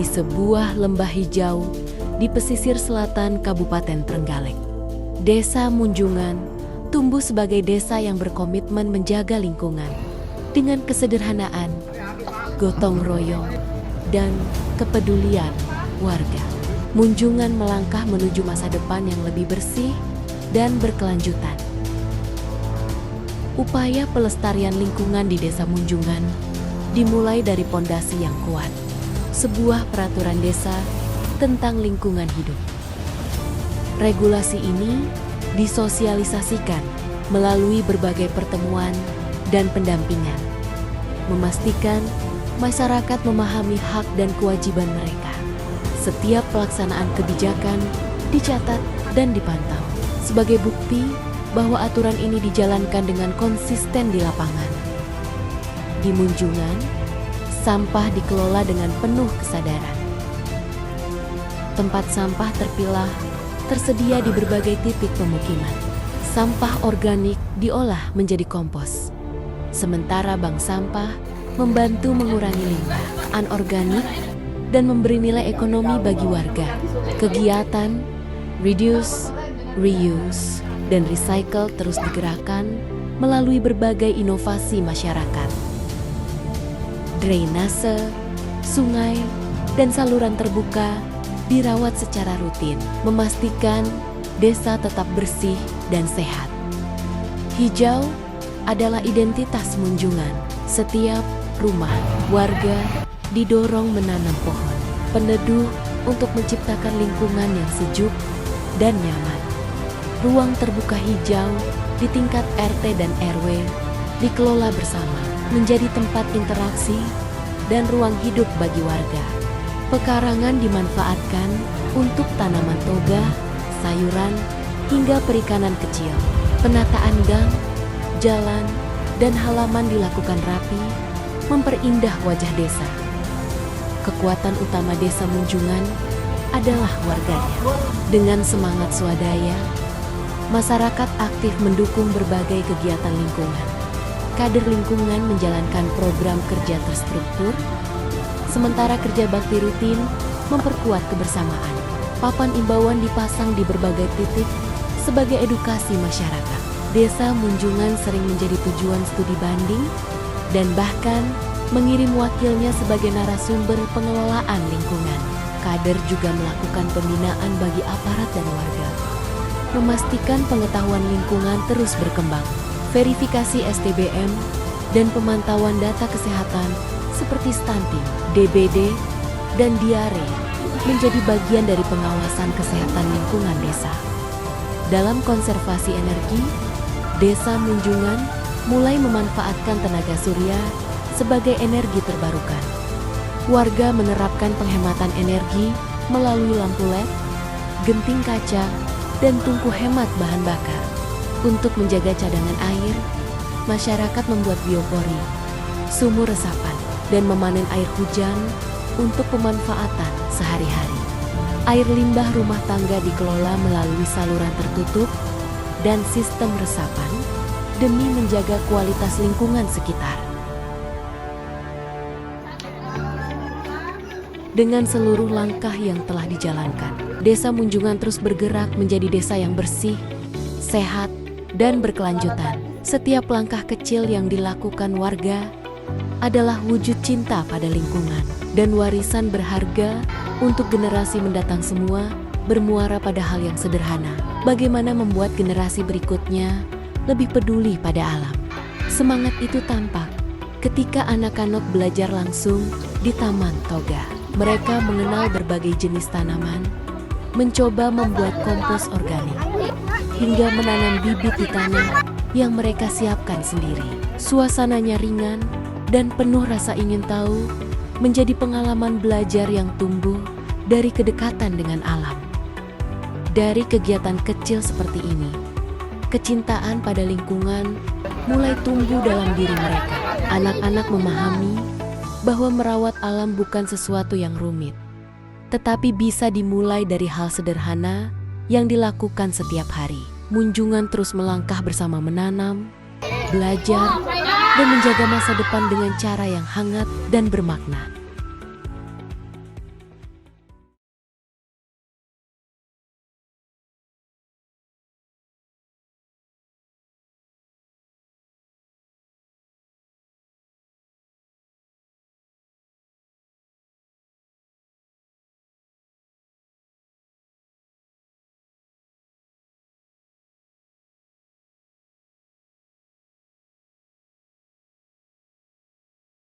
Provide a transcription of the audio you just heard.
di sebuah lembah hijau di pesisir selatan Kabupaten Trenggalek. Desa Munjungan tumbuh sebagai desa yang berkomitmen menjaga lingkungan dengan kesederhanaan, gotong royong, dan kepedulian warga. Munjungan melangkah menuju masa depan yang lebih bersih dan berkelanjutan. Upaya pelestarian lingkungan di Desa Munjungan dimulai dari pondasi yang kuat, sebuah peraturan desa tentang lingkungan hidup. Regulasi ini disosialisasikan melalui berbagai pertemuan dan pendampingan, memastikan masyarakat memahami hak dan kewajiban mereka. Setiap pelaksanaan kebijakan dicatat dan dipantau sebagai bukti bahwa aturan ini dijalankan dengan konsisten di lapangan. Di Munjungan, sampah dikelola dengan penuh kesadaran. Tempat sampah terpilah tersedia di berbagai titik pemukiman. Sampah organik diolah menjadi kompos. Sementara bank sampah membantu mengurangi limbah anorganik dan memberi nilai ekonomi bagi warga. Kegiatan reduce, reuse, dan recycle terus digerakkan melalui berbagai inovasi masyarakat. Drainase, sungai, dan saluran terbuka dirawat secara rutin, memastikan desa tetap bersih dan sehat. Hijau adalah identitas Munjungan. Setiap rumah warga didorong menanam pohon peneduh untuk menciptakan lingkungan yang sejuk dan nyaman. Ruang terbuka hijau di tingkat RT dan RW dikelola bersama, menjadi tempat interaksi dan ruang hidup bagi warga. Pekarangan dimanfaatkan untuk tanaman toga, sayuran, hingga perikanan kecil. Penataan gang, jalan, dan halaman dilakukan rapi, memperindah wajah desa. Kekuatan utama Desa Munjungan adalah warganya. Dengan semangat swadaya, masyarakat aktif mendukung berbagai kegiatan lingkungan. Kader lingkungan menjalankan program kerja terstruktur, sementara kerja bakti rutin memperkuat kebersamaan. Papan imbauan dipasang di berbagai titik sebagai edukasi masyarakat. Desa Munjungan sering menjadi tujuan studi banding dan bahkan mengirim wakilnya sebagai narasumber pengelolaan lingkungan. Kader juga melakukan pembinaan bagi aparat dan warga, memastikan pengetahuan lingkungan terus berkembang. Verifikasi STBM dan pemantauan data kesehatan seperti stunting, DBD, dan diare menjadi bagian dari pengawasan kesehatan lingkungan desa. Dalam konservasi energi, Desa Munjungan mulai memanfaatkan tenaga surya sebagai energi terbarukan. Warga menerapkan penghematan energi melalui lampu LED, genting kaca, dan tungku hemat bahan bakar. Untuk menjaga cadangan air, masyarakat membuat biopori, sumur resapan, dan memanen air hujan untuk pemanfaatan sehari-hari. Air limbah rumah tangga dikelola melalui saluran tertutup dan sistem resapan demi menjaga kualitas lingkungan sekitar. Dengan seluruh langkah yang telah dijalankan, Desa Munjungan terus bergerak menjadi desa yang bersih, sehat, dan berkelanjutan. Setiap langkah kecil yang dilakukan warga adalah wujud cinta pada lingkungan dan warisan berharga untuk generasi mendatang semua, bermuara pada hal yang sederhana. Bagaimana membuat generasi berikutnya lebih peduli pada alam. Semangat itu tampak ketika anak-anak belajar langsung di Taman Toga. Mereka mengenal berbagai jenis tanaman, mencoba membuat kompos organik, hingga menanam bibit di tanah yang mereka siapkan sendiri. Suasananya ringan dan penuh rasa ingin tahu, menjadi pengalaman belajar yang tumbuh dari kedekatan dengan alam. Dari kegiatan kecil seperti ini, kecintaan pada lingkungan mulai tumbuh dalam diri mereka. Anak-anak memahami bahwa merawat alam bukan sesuatu yang rumit, tetapi bisa dimulai dari hal sederhana yang dilakukan setiap hari. Munjungan terus melangkah bersama menanam, belajar, dan menjaga masa depan dengan cara yang hangat dan bermakna.